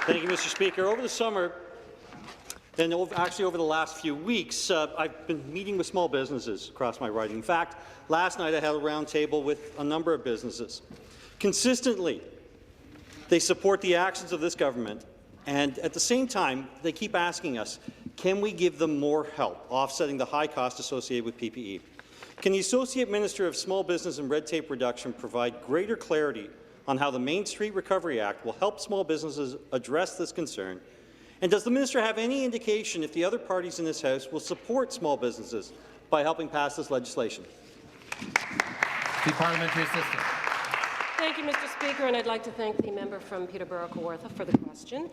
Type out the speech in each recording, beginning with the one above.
Thank you, Mr. Speaker. Over the summer, and actually over the last few weeks, I've been meeting with small businesses across my riding. In fact, last night I had a roundtable with a number of businesses. Consistently, they support the actions of this government, and at the same time, they keep asking us, can we give them more help offsetting the high cost associated with PPE? Can the Associate Minister of Small Business and Red Tape Reduction provide greater clarity on how the Main Street Recovery Act will help small businesses address this concern? And does the minister have any indication if the other parties in this House will support small businesses by helping pass this legislation? The Parliamentary Assistant. Thank you, Mr. Speaker, and I'd like to thank the member from Peterborough-Kawartha for the question.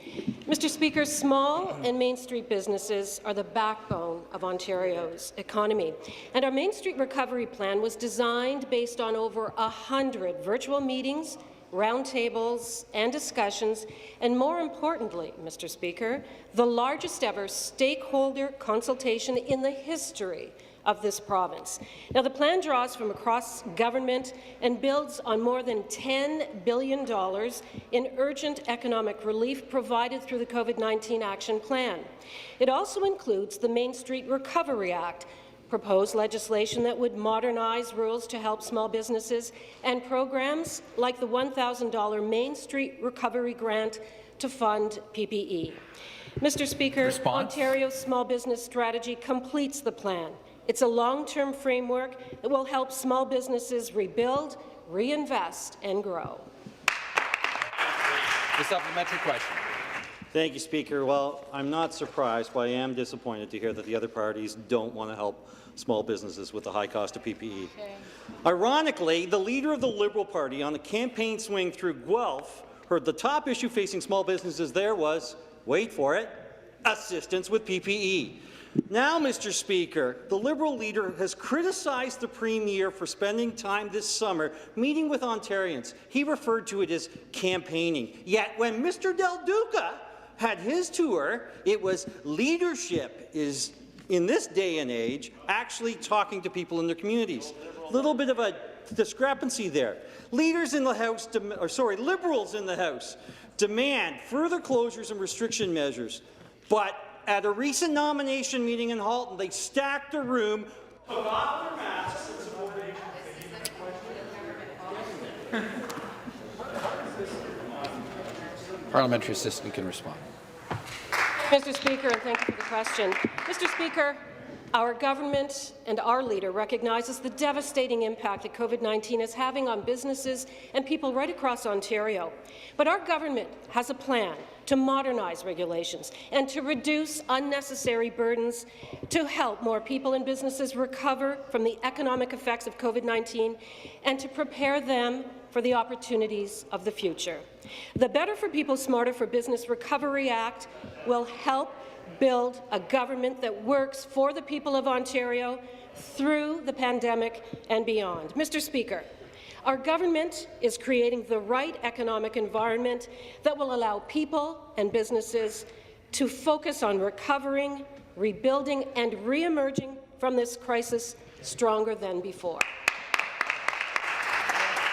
Mr. Speaker, small and Main Street businesses are the backbone of Ontario's economy, and our Main Street Recovery Plan was designed based on over 100 virtual meetings, roundtables and discussions, and more importantly, Mr. Speaker, the largest ever stakeholder consultation in the history of this province. Now, the plan draws from across government and builds on more than $10 billion in urgent economic relief provided through the COVID-19 Action Plan. It also includes the Main Street Recovery Act, proposed legislation that would modernize rules to help small businesses, and programs like the $1,000 Main Street Recovery Grant to fund PPE. Mr. Speaker, Response? Ontario's small business strategy completes the plan. It's a long-term framework that will help small businesses rebuild, reinvest, and grow. The supplementary question. Thank you, Speaker. Well, I'm not surprised, but I am disappointed to hear that the other parties don't want to help small businesses with the high cost of PPE. Okay. Ironically, the leader of the Liberal Party on the campaign swing through Guelph heard the top issue facing small businesses there was, wait for it, assistance with PPE. Now, Mr. Speaker, the Liberal leader has criticized the Premier for spending time this summer meeting with Ontarians. He referred to it as campaigning. Yet when Mr. Del Duca had his tour, it was leadership is, in this day and age, actually talking to people in their communities. A little bit of a discrepancy there. Leaders in the House, Liberals in the House demand further closures and restriction measures, but at a recent nomination meeting in Halton, they stacked a room, took off their masks, and supported. Parliamentary Assistant can respond. Mr. Speaker, and thank you for the question. Mr. Speaker, our government and our leader recognizes the devastating impact that COVID-19 is having on businesses and people right across Ontario. But our government has a plan to modernize regulations and to reduce unnecessary burdens to help more people and businesses recover from the economic effects of COVID-19 and to prepare them for the opportunities of the future. The Better for People, Smarter for Business Recovery Act will help build a government that works for the people of Ontario through the pandemic and beyond. Mr. Speaker, our government is creating the right economic environment that will allow people and businesses to focus on recovering, rebuilding, and re-emerging from this crisis stronger than before.